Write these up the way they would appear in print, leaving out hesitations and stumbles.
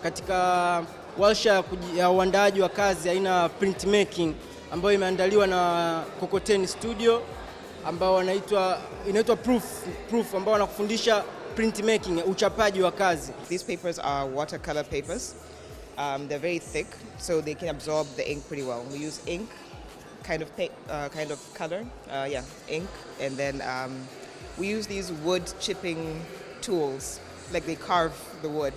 katika warsha ya uandaaji wa kazi aina printmaking ambayo imeandaliwa na Kokoteni Studio ambao inaitwa proof ambao wanakufundisha printmaking, uchapaji wa kazi. These papers are watercolor papers. They're very thick, so they can absorb the ink pretty well. We use ink, kind of color, ink, and then we use these wood chipping tools, like they carve the wood.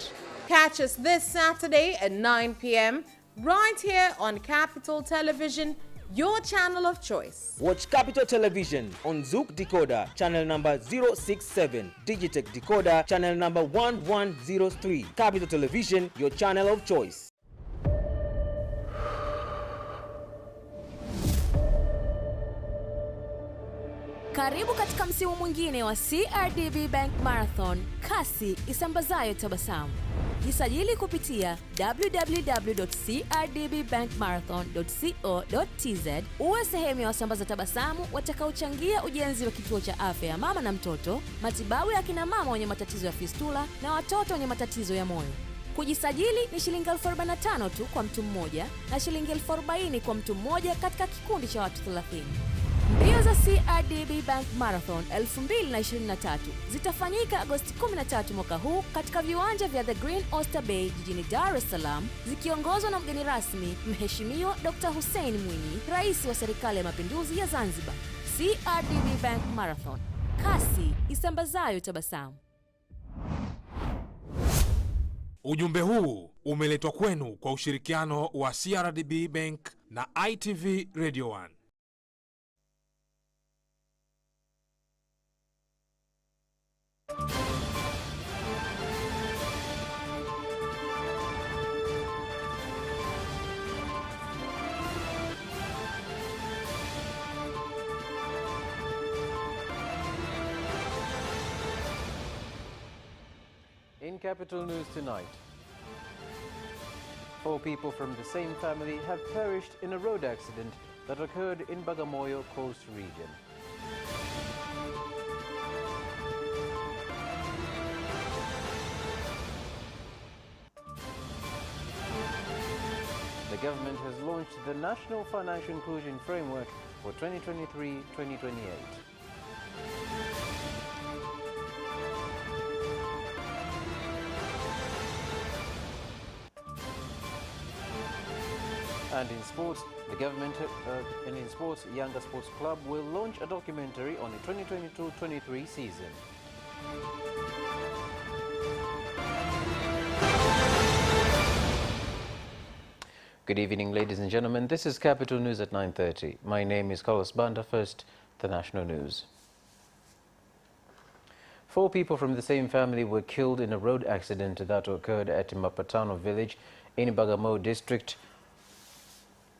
Catch us this Saturday at 9 p.m. right here on Capital Television, your channel of choice. Watch Capital Television on Zook Decoder, channel number 067, Digitech Decoder, channel number 1103. Capital Television, your channel of choice. Karibu katika msimu mwingine wa CRDB Bank Marathon, kasi isambazayo tabasamu. Jisajili kupitia www.crdbbankmarathon.co.tz uwe sehemu ya wasambaza tabasamu watakaochangia ujenzi wa kituo cha afya ya mama na mtoto, matibabu ya kina mama wenye matatizo ya fistula na watoto wenye matatizo ya moyo. Kujisajili ni shilingi 45 tu kwa mtu mmoja na shilingi 40 kwa mtu mmoja katika kikundi cha watu 30. Mbio za CRDB Bank Marathon 2023 zitafanyika Agosti 13 mwaka huu katika viwanja vya The Green Oyster Bay jijini Dar es Salaam, zikiongozwa na mgeni rasmi Mheshimiwa Dr. Hussein Mwinyi, Rais wa Serikali ya Mapinduzi ya Zanzibar. CRDB Bank Marathon, kasi isambazayo tabasamu. Ujumbe huu umeletwa kwenu kwa ushirikiano wa CRDB Bank na ITV Radio 1. In Capital News tonight, 4 people from the same family have perished in a road accident that occurred in Bagamoyo Coast region. The government has launched the National Financial Inclusion Framework for 2023-2028. And in sports, the government and in sports, Younger Sports Club will launch a documentary on the 2022-23 season. Good evening, ladies and gentlemen. This is Capital News at 9:30. My name is Carlos Banda. First, the national news. 4 people from the same family were killed in a road accident that occurred at Mapatano village in Bagamoyo district,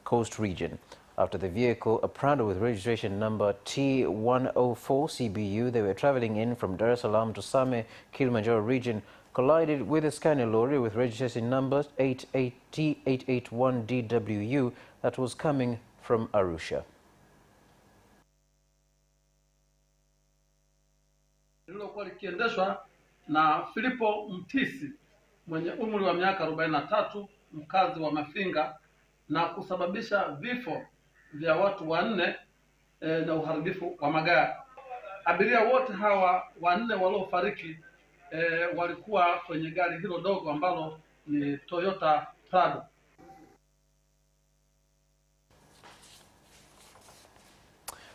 Coast region. After the vehicle, a Prado with registration number T104 CBU they were traveling in from Dar es Salaam to Same, Kilimanjaro region, collided with a Scania lorry with registration number T881DWU that was coming from Arusha. Lililokuwa likiendeshwa na Filipo Mtisi mwenye umri wa miaka 43, mkazi wa Mafinga, na kusababisha vifo vya watu 4 na uharibifu wa magari. Abiria wote hawa 4 waliofariki walikuwa kwenye gari hilo dogo ambalo ni Toyota Prado.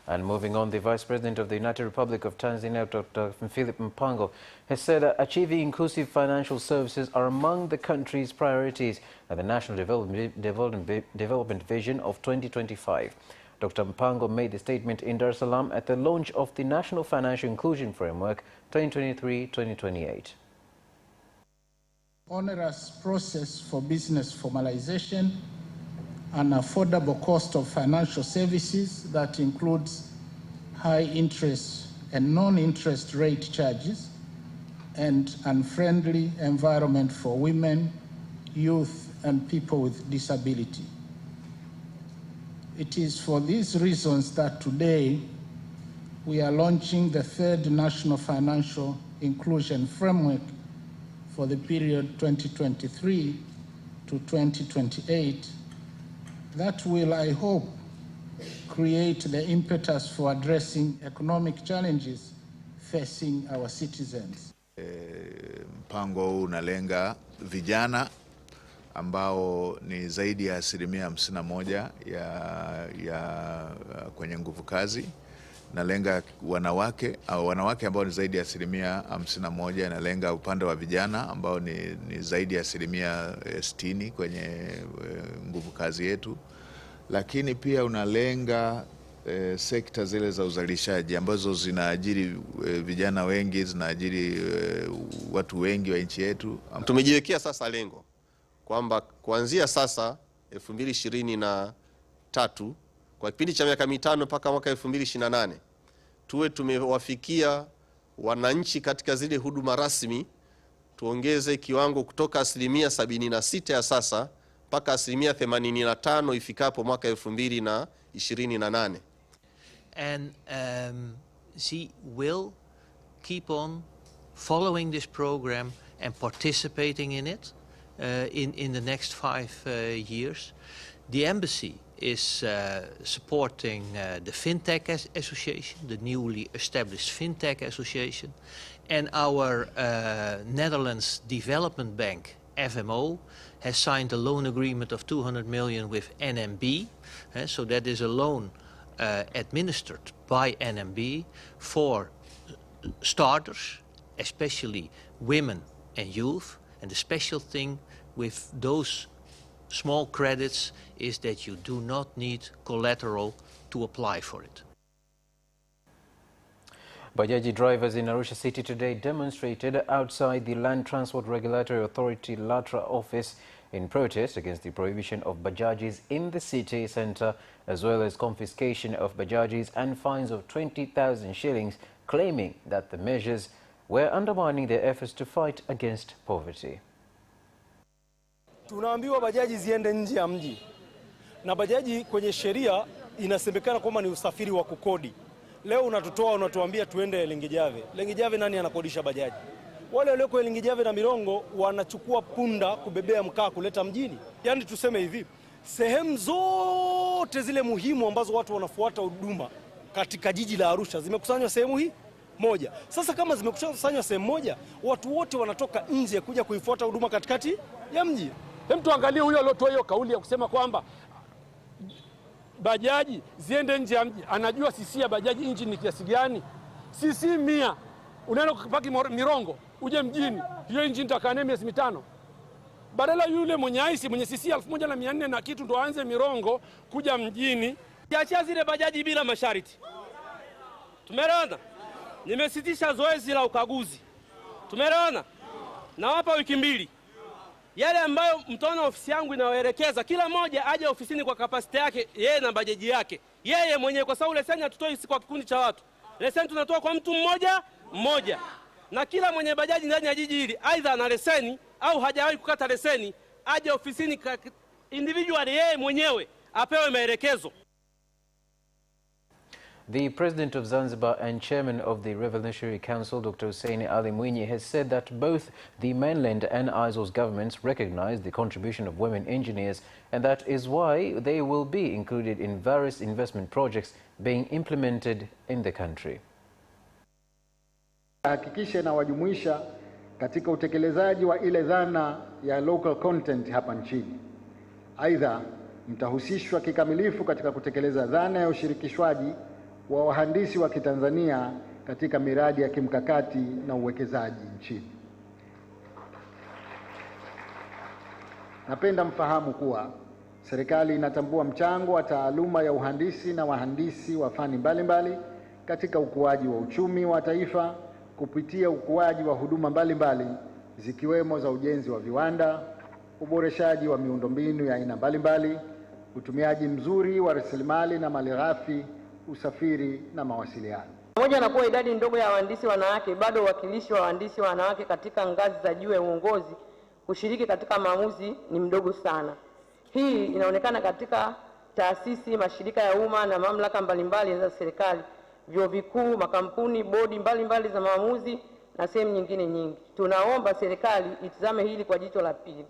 And moving on, the Vice President of the United Republic of Tanzania, Dr. Philip Mpango, has said that achieving inclusive financial services are among the country's priorities and the National Development Vision of 2025. Dr. Mpango made the statement in Dar es Salaam at the launch of the National Financial Inclusion Framework 2023-2028. Onerous process for business formalization, an affordable cost of financial services that includes high interest and non-interest rate charges, and unfriendly environment for women, youth, and people with disability. It is for these reasons that today we are launching the 3rd National Financial Inclusion Framework for for the period 2023 to 2028 that will, I hope, create the impetus for addressing economic challenges facing our citizens. Mpango huu unalenga vijana ambao ni zaidi ya 51% ya kwenye nguvu kazi. Nalenga wanawake ambao ni zaidi ya 51%, nalenga upande wa vijana ambao ni zaidi ya 60% kwenye nguvu kazi yetu. Lakini pia unalenga sekta zile za uzalishaji ambazo zinaajiri vijana wengi, zinaajiri watu wengi wa nchi yetu. Tumejiwekea sasa lengo kwamba kuanzia sasa 2023 kwa kipindi cha miaka 5 mpaka mwaka 2028 tuwe tumewafikia wananchi katika zile huduma rasmi, tuongeze kiwango kutoka 76% ya sasa mpaka 85% ifikapo mwaka 2028. And she will keep on following this program and participating in it in the next 5 years. The embassy is supporting the FinTech Association, the newly established FinTech Association, and our Netherlands Development Bank, FMO, has signed a loan agreement of 200 million with NMB. So that is a loan administered by NMB for starters, especially women and youth. And the special thing with those small credits is that you do not need collateral to apply for it. Bajaji drivers in Arusha City today demonstrated outside the Land Transport Regulatory Authority LATRA office in protest against the prohibition of Bajajis in the city centre, as well as confiscation of Bajajis and fines of 20,000 shillings, claiming that the measures were undermining their efforts to fight against poverty. Tunaambiwa bajaji ziende nje ya mji. Na bajaji kwenye sheria inasemekana kwamba ni usafiri wa kukodi. Leo unatuambia tuende Lengejave. Lengejave nani anakodisha bajaji? Wale walioko Lengejave na Mirongo wanachukua punda kubebea mkaa kuleta mjini. Yaani tuseme hivi, sehemu zote zile muhimu ambazo watu wanafuata huduma katika jiji la Arusha zimekusanywa sehemu hii moja. Sasa kama zimekusanywa sehemu moja, watu wote wanatoka nje kuja kuifuata huduma katikati ya mji. Hem, tuangalie huyo aliyotoa hiyo kauli ya kusema kwamba bajaji ziende nje ya mji. Anajua sisi ya bajaji nchi ni kiasi gani? Sisi 100 unaenda kupaki Mirongo uje mjini, hiyo nchi nitakaa miezi 5. Badala yule mwenye aisi mwenye sisi 1400 na kitu ndo aanze Mirongo kuja mjini. Kiachia zile bajaji bila masharti. Tumeelewana? Nimesitisha zoezi la ukaguzi. Tumeelewana? Na hapa wiki 2. Yale ambayo mtaona ofisi yangu inawaelekeza kila mmoja aje ofisini kwa kapasiti yake, yeye na bajaji yake. Yeye mwenyewe, kwa sababu leseni hatutoi kwa kikundi cha watu. Leseni tunatoa kwa mtu mmoja. Na kila mwenye bajaji ndani ya jiji hili, aidha ana leseni au hajawahi kukata leseni, aje ofisini individual yeye mwenyewe apewe maelekezo. The President of Zanzibar and Chairman of the Revolutionary Council, Dr. Hussein Ali Mwinyi, has said that both the mainland and Azores governments recognize the contribution of women engineers, and that is why they will be included in various investment projects being implemented in the country. Hakikisha na wajumuisha katika utekelezaji wa ile dhana ya local content hapa nchini. Aidha, mtahusishwa kikamilifu katika kutekeleza dhana ya ushirikishwaji wa wahandisi wa Kitanzania katika miradi ya kimkakati na uwekezaji nchini. Napenda mfahamu kuwa serikali inatambua mchango wa taaluma ya uhandisi na wahandisi wa fani mbalimbali katika ukuaji wa uchumi wa taifa kupitia ukuaji wa huduma mbalimbali zikiwemo za ujenzi wa viwanda, uboreshaji wa miundombinu ya aina mbalimbali, utumiaji mzuri wa rasilimali na malighafi, usafiri na mawasiliano. Pamoja na kuwa idadi ndogo ya wahandisi wanawake, bado uwakilishi wa wahandisi wanawake katika ngazi za juu ya uongozi kushiriki katika maamuzi ni mdogo sana. Hii inaonekana katika taasisi, mashirika ya umma na mamlaka mbalimbali za serikali, vyuo vikuu, makampuni, bodi mbalimbali za maamuzi na sehemu nyingine nyingi. Tunaomba serikali itazame hili kwa jicho la pili.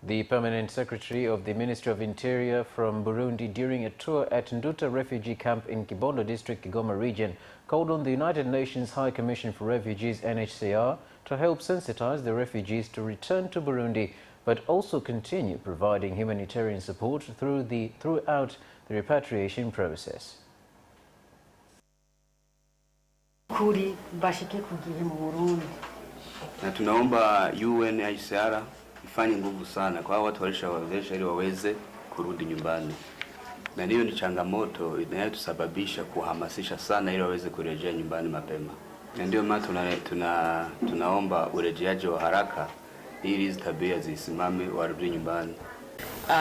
The Permanent Secretary of the Ministry of Interior from Burundi during a tour at Nduta refugee camp in Kibondo district, Kigoma region, called on the United Nations High Commission for Refugees (UNHCR) to help sensitize the refugees to return to Burundi, but also continue providing humanitarian support throughout the repatriation process. Kuri bashike kugihe mu Burundi. Na tunaomba UNHCR ifanye nguvu sana kwa watu walishawawezesha ili waweze kurudi nyumbani. Na hiyo ni changamoto inayotusababisha kuhamasisha sana ili waweze kurejea nyumbani mapema. Na ndio maana tunaomba urejeaji wa haraka ili hizi tabia zisimame warudi nyumbani.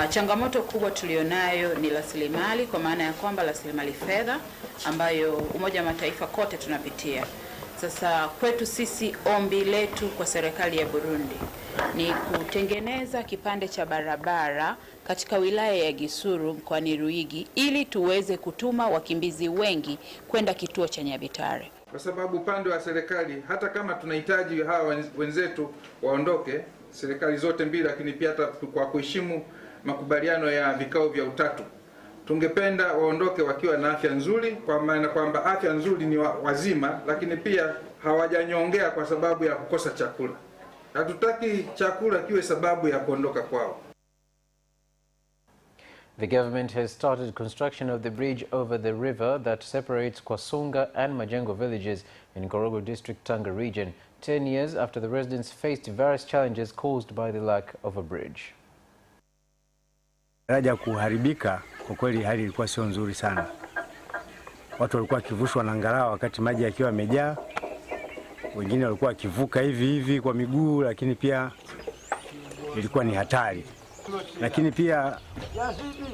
Changamoto kubwa tulionayo ni rasilimali, kwa maana ya kwamba rasilimali fedha ambayo Umoja wa Mataifa kote tunapitia. Sasa kwetu sisi ombi letu kwa serikali ya Burundi ni kutengeneza kipande cha barabara katika wilaya ya Gisuru mkoani Ruigi ili tuweze kutuma wakimbizi wengi kwenda kituo cha Nyabitare. Kwa sababu upande wa serikali hata kama tunahitaji hawa wenzetu waondoke, serikali zote mbili, lakini pia hata kwa kuheshimu makubaliano ya vikao vya utatu, tungependa waondoke wakiwa na afya nzuri, kwa maana kwamba afya nzuri ni wazima, lakini pia hawajanyongea kwa sababu ya kukosa chakula. Hatutaki chakula kiwe sababu ya kuondoka kwao. The government has started construction of the bridge over the river that separates Kwasunga and Majengo villages in Korogo district, Tanga region, 10 years after the residents faced various challenges caused by the lack of a bridge. Daraja kuharibika, kwa kweli hali ilikuwa sio nzuri sana. Watu walikuwa kivushwa na ngalawa wakati maji yakiwa yamejaa. Wengine walikuwa kivuka hivi kwa miguu, lakini pia ilikuwa ni hatari. Lakini pia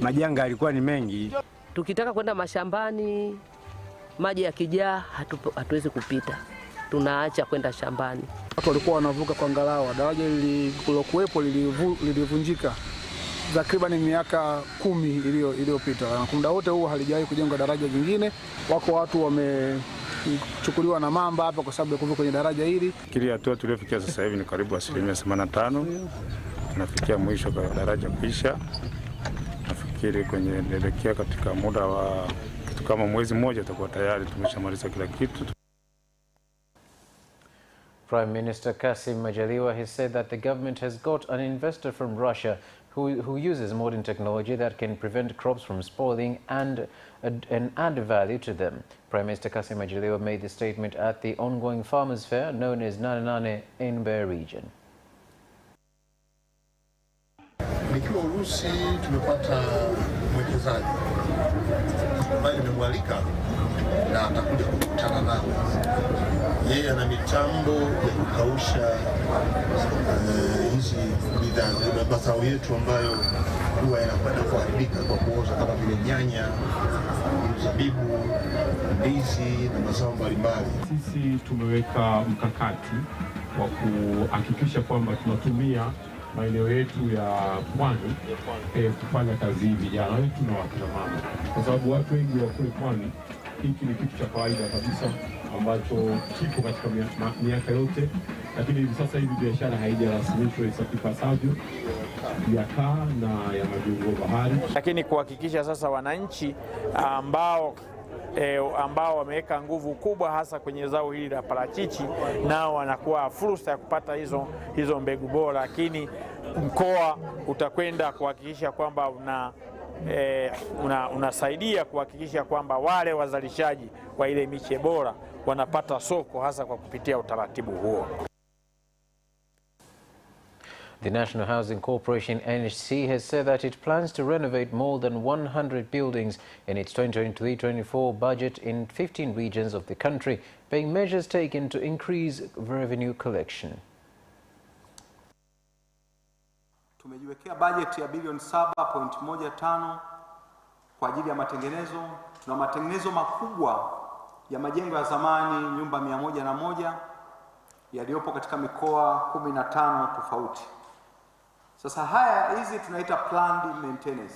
majanga yalikuwa ni mengi. Tukitaka kwenda mashambani, maji yakijaa hatuwezi kupita. Tunaacha kwenda shambani. Watu walikuwa wanavuka kwa ngalawa. Daraja lililokuwepo lilivunjika takriban miaka 10 iliyopita. Na muda wote huu halijawahi kujengwa daraja jingine. Wako watu wamechukuliwa na mamba hapa kwa sababu ya kuvuka kwenye daraja hili. Kile hatua tuliofikia sasa hivi ni karibu 85%. Tunafikia mwisho kwa daraja kuisha. Nafikiri kuelekea katika muda wa kitu kama mwezi mmoja tutakuwa tayari tumeshamaliza kila kitu. Prime Minister Kassim Majaliwa has said that the government has got an investor from Russia who uses modern technology that can prevent crops from spoiling and add value to them. Prime Minister Kassim Majaliwa made the statement at the ongoing farmers' fair known as Nane in Bear region. Nikiwa Urusi tumepata mwekezaji ambaye nimemwalika na atakuja kukutana nao. Yeye ana mitambo ya kukausha hizi bidhaa mazao yetu ambayo huwa yanakwenda kuharibika kwa kuoza kama vile nyanya, zabibu, ndizi na mazao mbalimbali. Sisi tumeweka mkakati wa kuhakikisha kwamba tunatumia maeneo yetu ya pwani kufanya kazi vijana wetu na wakina mama, kwa sababu watu wengi wa kule pwani hiki ni kitu cha kawaida kabisa ambacho kipo katika miaka yote, lakini hivi sasa hivi biashara haijarasimishwa ipasavyo ya kaa na ya majengo bahari. Lakini kuhakikisha sasa wananchi ambao wameweka nguvu kubwa hasa kwenye zao hili la parachichi, nao wanakuwa fursa ya kupata hizo mbegu bora, lakini mkoa utakwenda kuhakikisha kwamba unasaidia kuhakikisha kwamba wale wazalishaji wa ile miche bora wanapata soko hasa kwa kupitia utaratibu huo. The National Housing Corporation NHC has said that it plans to renovate more than 100 buildings in its 2023-24 budget in 15 regions of the country, being measures taken to increase revenue collection. Tumejiwekea bajeti ya bilioni 7.15 kwa ajili ya matengenezo. Tuna matengenezo makubwa ya majengo ya zamani, nyumba 101 yaliyopo katika mikoa 15 tofauti. Sasa hizi tunaita planned maintenance.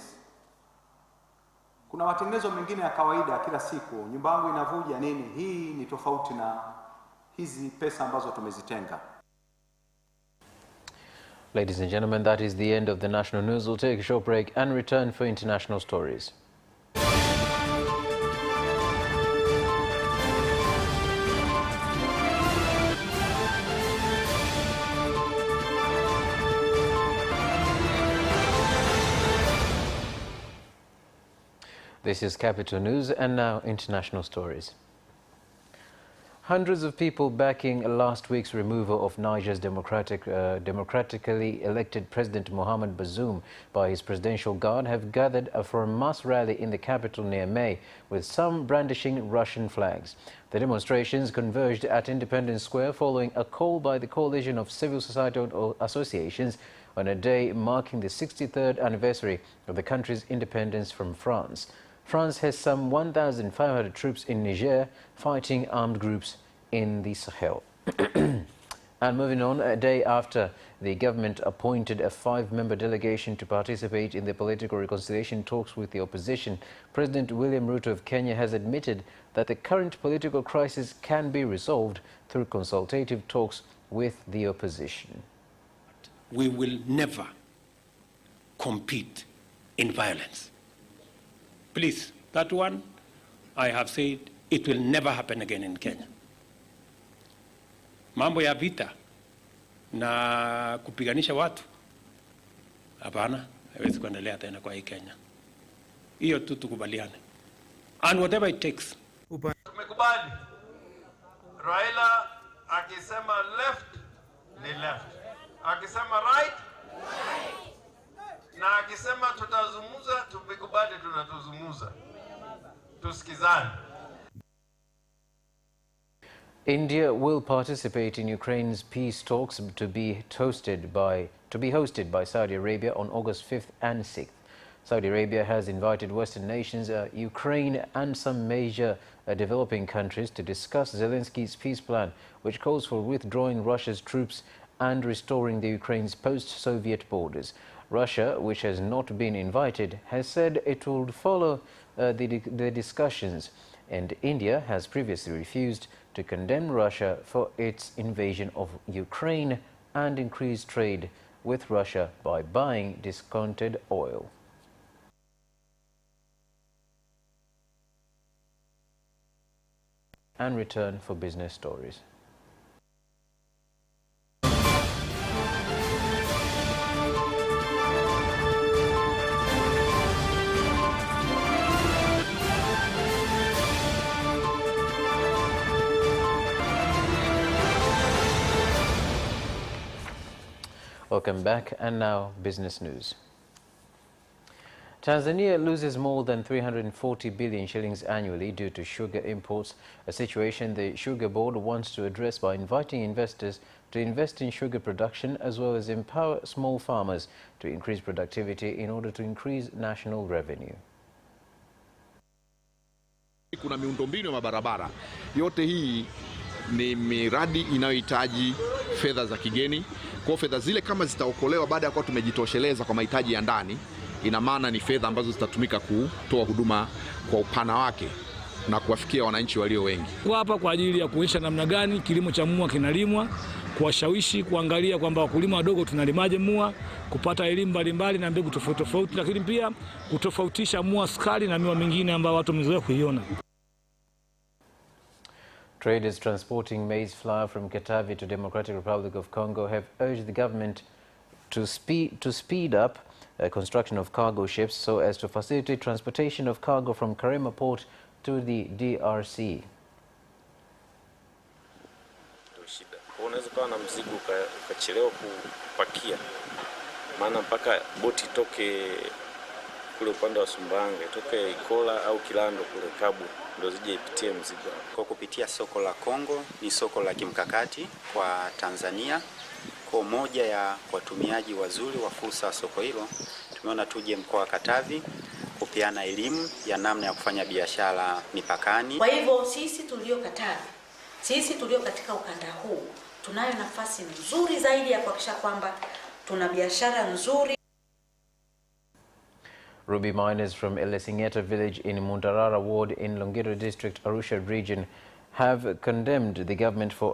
Kuna matengenezo mengine ya kawaida kila siku, nyumba yangu inavuja nini, hii ni tofauti na hizi pesa ambazo tumezitenga. Ladies and gentlemen, that is the end of the national news. We'll take a short break and return for international stories. This is Capital News, and now international stories. Hundreds of people backing last week's removal of Niger's democratically elected President Mohamed Bazoum by his presidential guard have gathered for a mass rally in the capital Niamey, with some brandishing Russian flags. The demonstrations converged at Independence Square following a call by the coalition of civil society associations on a day marking the 63rd anniversary of the country's independence from France. France has some 1,500 troops in Niger fighting armed groups in the Sahel. And moving on, a day after the government appointed a 5-member delegation to participate in the political reconciliation talks with the opposition, President William Ruto of Kenya has admitted that the current political crisis can be resolved through consultative talks with the opposition. We will never compete in violence. Please, that one, I have said, it will never happen again in Kenya. Mambo ya vita na kupiganisha watu, hapana, haiwezi kuendelea tena kwa hii Kenya. Hiyo tu tukubaliane. And whatever it takes. Tumekubali. Raila akisema left ni left. Akisema right, na akisema tutazungumza, tumekubali tunatuzungumza. Tusikizane. India will participate in Ukraine's peace talks to be hosted by Saudi Arabia on August 5th and 6th. Saudi Arabia has invited Western nations, Ukraine and some major developing countries to discuss Zelensky's peace plan, which calls for withdrawing Russia's troops and restoring the Ukraine's post-Soviet borders. Russia, which has not been invited, has said it will follow the discussions, and India has previously refused to condemn Russia for its invasion of Ukraine and increase trade with Russia by buying discounted oil. And return for business stories. Welcome back, and now business news. Tanzania loses more than 340 billion shillings annually due to sugar imports, a situation the Sugar Board wants to address by inviting investors to invest in sugar production as well as empower small farmers to increase productivity in order to increase national revenue. Kuna miundombinu ya mabarabara. Yote hii ni miradi inayohitaji fedha za kigeni. Kwa fedha zile kama zitaokolewa baada ya kuwa tumejitosheleza kwa mahitaji ya ndani, ina maana ni fedha ambazo zitatumika kutoa huduma kwa upana wake na kuwafikia wananchi walio wengi. Hapa kwa ajili ya kuonyesha namna gani kilimo cha mua kinalimwa, kuwashawishi kuangalia kwamba wakulima wadogo tunalimaje mua, kupata elimu mbalimbali na mbegu tofauti tofauti, lakini pia kutofautisha mua sukari na miwa mingine ambayo watu wamezoea kuiona. Traders transporting maize flour from Katavi to Democratic Republic of Congo have urged the government to speed up construction of cargo ships so as to facilitate transportation of cargo from Karema port to the DRC. Unaweza kuwa na mzigo ukachelewa kupakia, maana mpaka boti toke kule upande wa Sumbawanga, toke Ikola au Kilando kule Kabu ndio zije ipitie mzigo. Kwa kupitia soko la Kongo, ni soko la kimkakati kwa Tanzania. Kwa moja ya watumiaji wazuri wa fursa ya soko hilo, tumeona tuje mkoa wa Katavi kupeana elimu ya namna ya kufanya biashara mipakani. Kwa hivyo sisi tulio Katavi, sisi tulio katika ukanda huu, tunayo nafasi nzuri zaidi ya kuhakikisha kwamba tuna biashara nzuri. Ruby miners from Elesingeta village in Mundarara ward in Longido district, Arusha region have commended the government for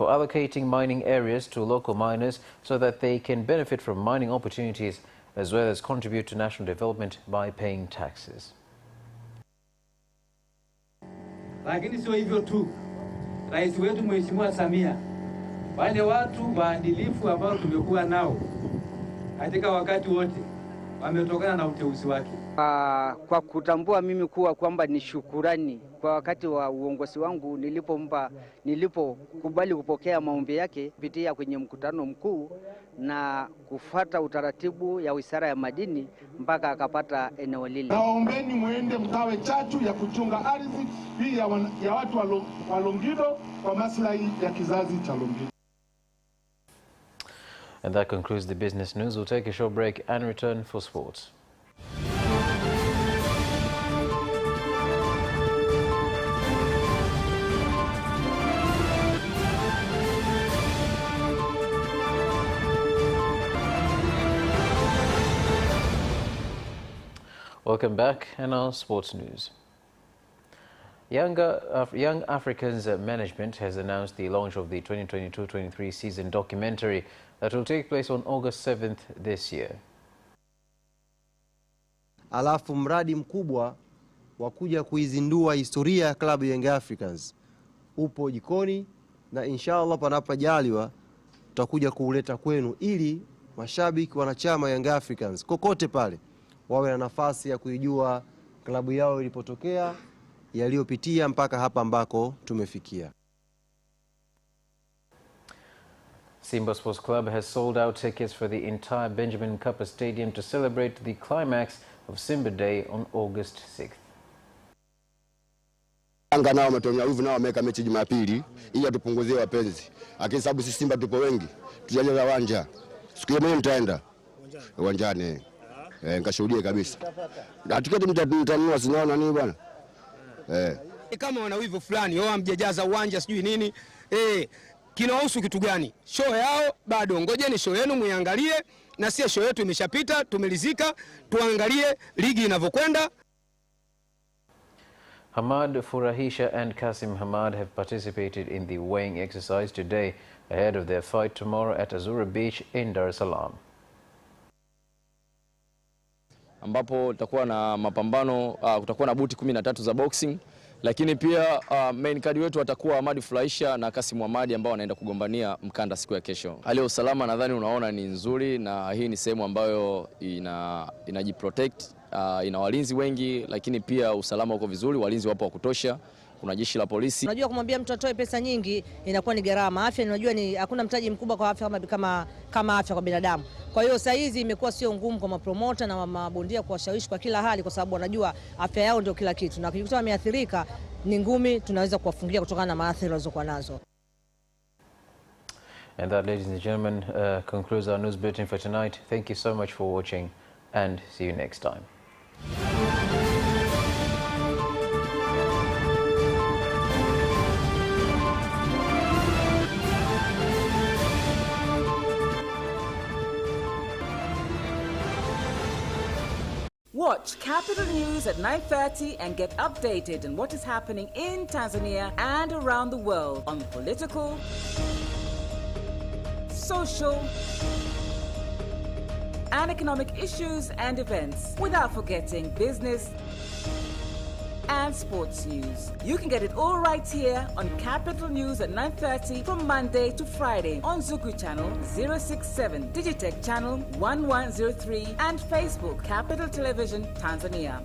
allocating mining areas to local miners so that they can benefit from mining opportunities as well as contribute to national development by paying taxes. Lakini sio hivyo tu. Rais wetu Mheshimiwa Samia, wale watu waadilifu ambao tumekuwa nao katika wakati wote wametokana na uteuzi wake. Kwa kutambua mimi kuwa kwamba ni shukurani kwa wakati wa uongozi wangu nilipokubali kupokea maombi yake kupitia kwenye mkutano mkuu na kufuata utaratibu ya Wizara ya Madini mpaka akapata eneo lile. Naombeni muende mkawe chachu ya kuchunga ardhi hii ya watu wa Longido kwa maslahi ya kizazi cha Longido. And that concludes the business news. We'll take a short break and return for sports. Welcome back, and our sports news. Young Africans Management has announced the launch of the 2022-23 season documentary that will take place on August 7th this year. Alafu mradi mkubwa wa kuja kuizindua historia ya klabu Young Africans upo jikoni, na inshallah panapojaliwa tutakuja kuuleta kwenu ili mashabiki wanachama Young Africans kokote pale wawe na nafasi ya kuijua klabu yao ilipotokea, yaliyopitia mpaka hapa ambako tumefikia. Simba Sports Club has sold out tickets for the entire Benjamin Mkapa Stadium to celebrate the climax of Simba Day on August 6th. Yanga nao wametumia wivu, nao wameka mechi Jumapili ili tupunguzie wapenzi. Lakini sababu sisi Simba tupo wengi, tujajaza uwanja. Siku hiyo mimi nitaenda uwanjani. Nikashuhudie kabisa. Na tiketi mtanunua sinaona nini bwana? Kama wana wivu fulani, wao hamjajaza uwanja sijui nini. Kinahusu kitu gani? Show yao bado, ngojeni show yenu muiangalie, na sio show yetu imeshapita, tumelizika, tuangalie ligi inavyokwenda. Hamad Furahisha and Kasim Hamad have participated in the weighing exercise today ahead of their fight tomorrow at Azura Beach in Dar es Salaam. Ambapo tutakuwa na mapambano, kutakuwa na buti 13 za boxing, lakini pia main card wetu watakuwa Hamad Furahisha na Kasim Hamad ambao wanaenda kugombania mkanda siku ya kesho. Hali ya usalama nadhani unaona ni nzuri, na hii ni sehemu ambayo inajiprotect, ina walinzi wengi, lakini pia usalama uko vizuri, walinzi wapo wa kutosha. Kuna jeshi la polisi. Unajua kumwambia mtu atoe pesa nyingi inakuwa ni gharama. Afya unajua ni hakuna mtaji mkubwa kwa afya kama afya kwa binadamu. Kwa hiyo saa hizi imekuwa sio ngumu kwa mapromota na mabondia kuwashawishi kwa kila hali, kwa sababu wanajua afya yao ndio kila kitu. Na ukikuta wameathirika ni ngumi, tunaweza kuwafungia kutokana na maathiri walizokuwa nazo. And that, ladies and gentlemen, concludes our news bulletin for tonight. Thank you so much for watching, and see you next time. Watch Capital News at 9:30 and get updated on what is happening in Tanzania and around the world on political, social, and economic issues and events, without forgetting business and sports news. You can get it all right here on Capital News at 9:30 from Monday to Friday on Zuku Channel 067, Digitech Channel 1103, and Facebook Capital Television Tanzania.